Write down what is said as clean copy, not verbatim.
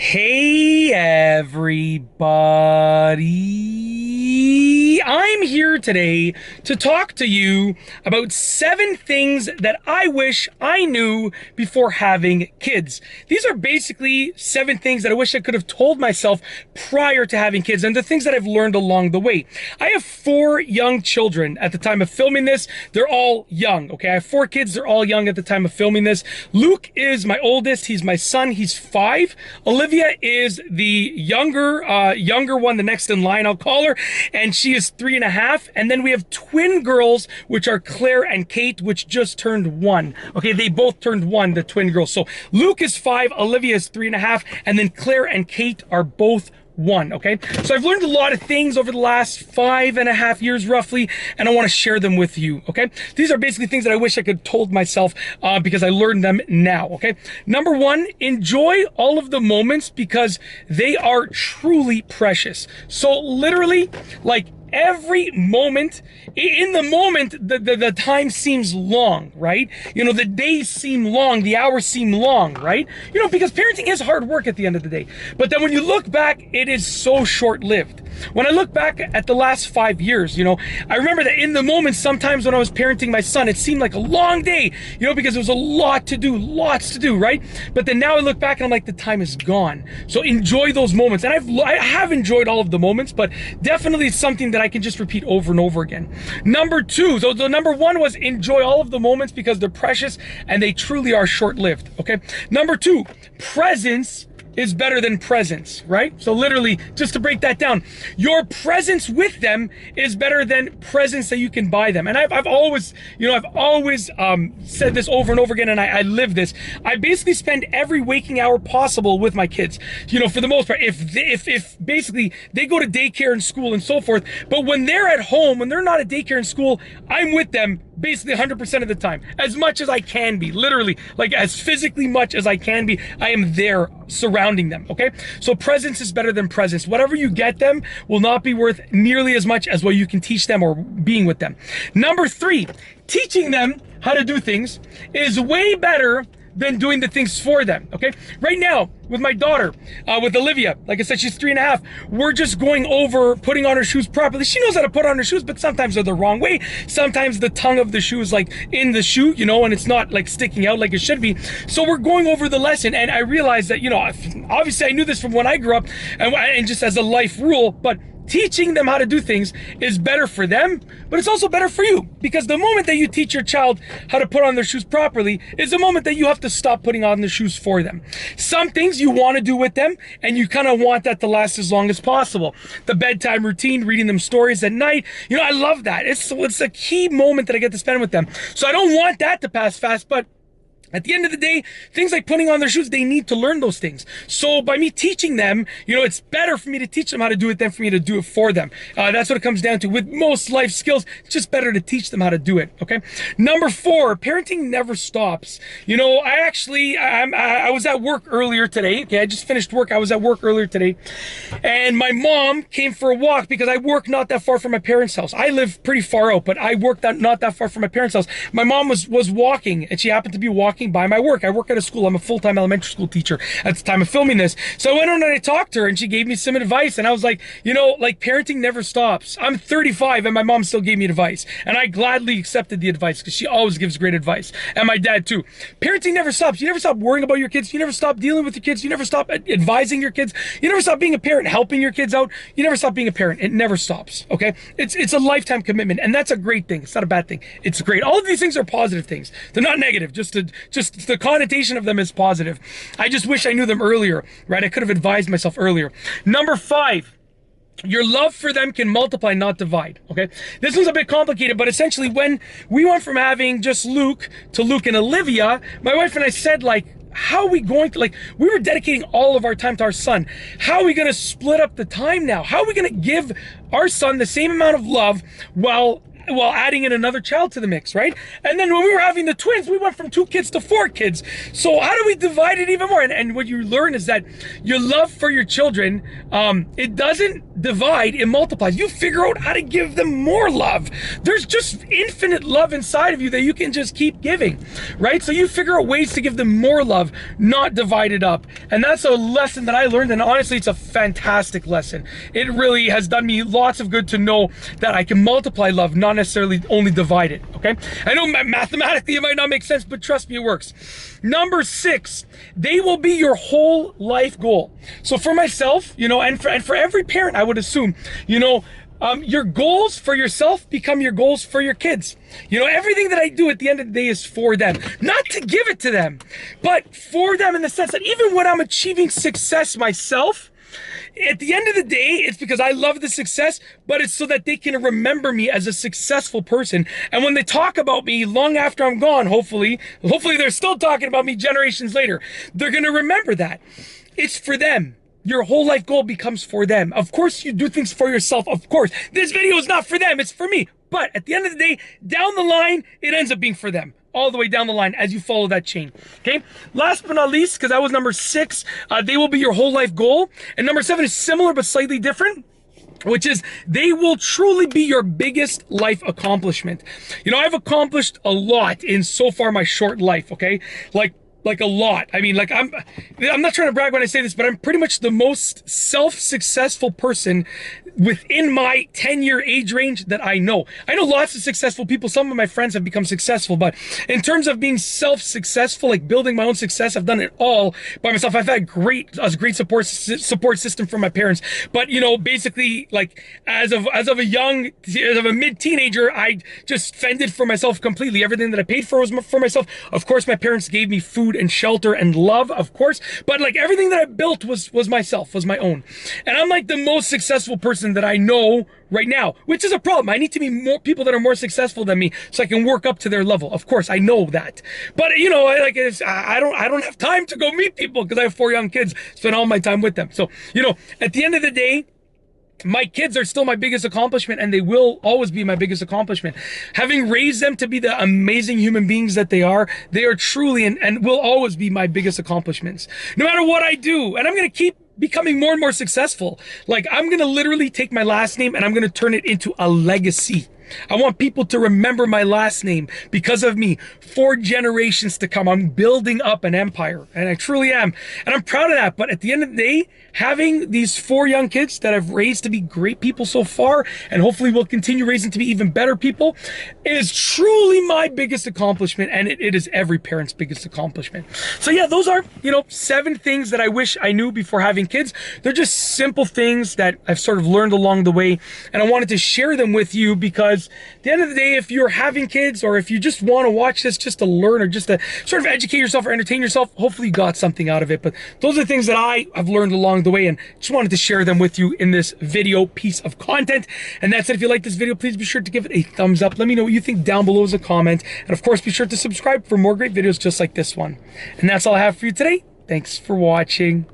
Hey everybody! I'm here today to talk to you about 7 things that I wish I knew before having kids. These are basically 7 things that I wish I could have told myself prior to having kids, and the things that I've learned along the way. I have 4 young children at the time of filming this. They're all young, okay? I have 4 kids. They're all young at the time of filming this. Luke is my oldest. He's my son. He's 5. Olivia is the younger one, the next in line, I'll call her, and she is 3.5. And then we have twin girls, which are Claire and Kate, which just turned 1. Okay, they both turned 1, the twin girls. So Luke is 5, Olivia is 3.5, and then Claire and Kate are both 1. Okay, so I've learned a lot of things over the last 5.5 years roughly, and I want to share them with you. Okay, these are basically things that I wish I could have told myself because I learned them now. Okay, number 1, enjoy all of the moments because they are truly precious. So literally, like, every moment, in the moment, the time seems long, right? You know, the days seem long, the hours seem long, right? You know, because parenting is hard work at the end of the day. But then when you look back, it is so short-lived. When I look back at the last 5 years, you know, I remember that in the moment, sometimes when I was parenting my son, it seemed like a long day, you know, because there was a lot to do, lots to do, right? But then now I look back and I'm like, the time is gone. So enjoy those moments. And I have enjoyed all of the moments, but definitely it's something that I can just repeat over and over again. Number 2, so the number 1 was enjoy all of the moments because they're precious and they truly are short-lived, okay? Number 2, presence is better than presence, right? So literally, just to break that down, your presence with them is better than presence that you can buy them. And I've always, you know, said this over and over again, and I live this. I basically spend every waking hour possible with my kids, you know, for the most part. If basically they go to daycare and school and so forth, but when they're at home, when they're not at daycare and school, I'm with them basically 100% of the time, as much as I can be, literally, like as physically much as I can be, I am there surrounding them, okay? So presence is better than presence. Whatever you get them will not be worth nearly as much as what you can teach them or being with them. Number 3, teaching them how to do things is way better than doing the things for them, okay? Right now, with my daughter, with Olivia, like I said, she's 3.5, we're just going over putting on her shoes properly. She knows how to put on her shoes, but sometimes they're the wrong way. Sometimes the tongue of the shoe is like in the shoe, you know, and it's not like sticking out like it should be. So we're going over the lesson, and I realized that, you know, obviously I knew this from when I grew up, and just as a life rule, but teaching them how to do things is better for them, but it's also better for you, because the moment that you teach your child how to put on their shoes properly is the moment that you have to stop putting on the shoes for them. Some things you want to do with them, and you kind of want that to last as long as possible. The bedtime routine, reading them stories at night, you know, I love that. It's a key moment that I get to spend with them. So I don't want that to pass fast, but at the end of the day, things like putting on their shoes, they need to learn those things. So by me teaching them, you know, it's better for me to teach them how to do it than for me to do it for them. That's what it comes down to. With most life skills, it's just better to teach them how to do it, okay? Number 4, parenting never stops. You know, I was at work earlier today. Okay, I just finished work. I was at work earlier today. And my mom came for a walk because I work not that far from my parents' house. I live pretty far out, but I work not that far from my parents' house. My mom was walking, and she happened to be walking by my work. I work at a school. I'm a full-time elementary school teacher at the time of filming this. So I went on and I talked to her, and she gave me some advice, and I was like, you know, like, parenting never stops. I'm 35 and my mom still gave me advice, and I gladly accepted the advice because she always gives great advice, and my dad too. Parenting never stops. You never stop worrying about your kids. You never stop dealing with your kids. You never stop advising your kids. You never stop being a parent, helping your kids out. You never stop being a parent. It never stops, okay? It's a lifetime commitment, and that's a great thing. It's not a bad thing. It's great. All of these things are positive things. They're not negative. Just the connotation of them is positive. I just wish I knew them earlier, right? I could have advised myself earlier. Number 5, your love for them can multiply, not divide, okay? This one's a bit complicated, but essentially when we went from having just Luke to Luke and Olivia, my wife and I said, like, how are we going to, like, we were dedicating all of our time to our son. How are we going to split up the time now? How are we going to give our son the same amount of love while adding in another child to the mix, right? And then when we were having the twins, we went from 2 kids to 4 kids. So how do we divide it even more? And what you learn is that your love for your children, it doesn't divide, it multiplies. You figure out how to give them more love. There's just infinite love inside of you that you can just keep giving, right? So you figure out ways to give them more love, not divide it up. And that's a lesson that I learned, and honestly, it's a fantastic lesson. It really has done me lots of good to know that I can multiply love, not necessarily only divide it, okay? I know mathematically it might not make sense, but trust me, it works. Number 6, they will be your whole life goal. So for myself, you know, and for every parent, I would assume, you know, your goals for yourself become your goals for your kids. You know, everything that I do at the end of the day is for them. Not to give it to them, but for them in the sense that even when I'm achieving success myself, at the end of the day, it's because I love the success, but it's so that they can remember me as a successful person. And when they talk about me long after I'm gone, hopefully they're still talking about me generations later, they're going to remember that. It's for them. Your whole life goal becomes for them. Of course, you do things for yourself. Of course, this video is not for them. It's for me. But at the end of the day, down the line, it ends up being for them. All the way down the line as you follow that chain, okay? Last but not least, because that was number 6, they will be your whole life goal. And number 7 is similar but slightly different, which is they will truly be your biggest life accomplishment. You know, I've accomplished a lot in so far my short life, okay? Like a lot. I mean, like I'm not trying to brag when I say this, but I'm pretty much the most self-successful person within my 10-year age range that I know. I know lots of successful people. Some of my friends have become successful, but in terms of being self-successful, like building my own success, I've done it all by myself. I've had a great support system from my parents. But you know, basically, like as of a mid-teenager, I just fended for myself completely. Everything that I paid for was for myself. Of course, my parents gave me food and shelter and love, of course, but like everything that I built was myself, was my own. And I'm like the most successful person that I know right now, which is a problem. I need to be more people that are more successful than me so I can work up to their level. Of course, I know that. But you know, I don't have time to go meet people because I have 4 young kids, spend all my time with them. So, you know, at the end of the day, my kids are still my biggest accomplishment, and they will always be my biggest accomplishment. Having raised them to be the amazing human beings that they are truly and will always be my biggest accomplishments. No matter what I do, and I'm going to keep becoming more and more successful. Like, I'm going to literally take my last name and I'm going to turn it into a legacy. I want people to remember my last name because of me for generations to come. I'm building up an empire, and I truly am. And I'm proud of that. But at the end of the day, having these 4 young kids that I've raised to be great people so far, and hopefully will continue raising to be even better people, is truly my biggest accomplishment. And it is every parent's biggest accomplishment. So yeah, those are, you know, 7 things that I wish I knew before having kids. They're just simple things that I've sort of learned along the way. And I wanted to share them with you because at the end of the day, if you're having kids, or if you just want to watch this just to learn or just to sort of educate yourself or entertain yourself, hopefully you got something out of it. But those are the things that I have learned along the way, and just wanted to share them with you in this video piece of content. And that's it. If you like this video, please be sure to give it a thumbs up. Let me know what you think down below as a comment. And of course, be sure to subscribe for more great videos just like this one. And that's all I have for you today. Thanks for watching.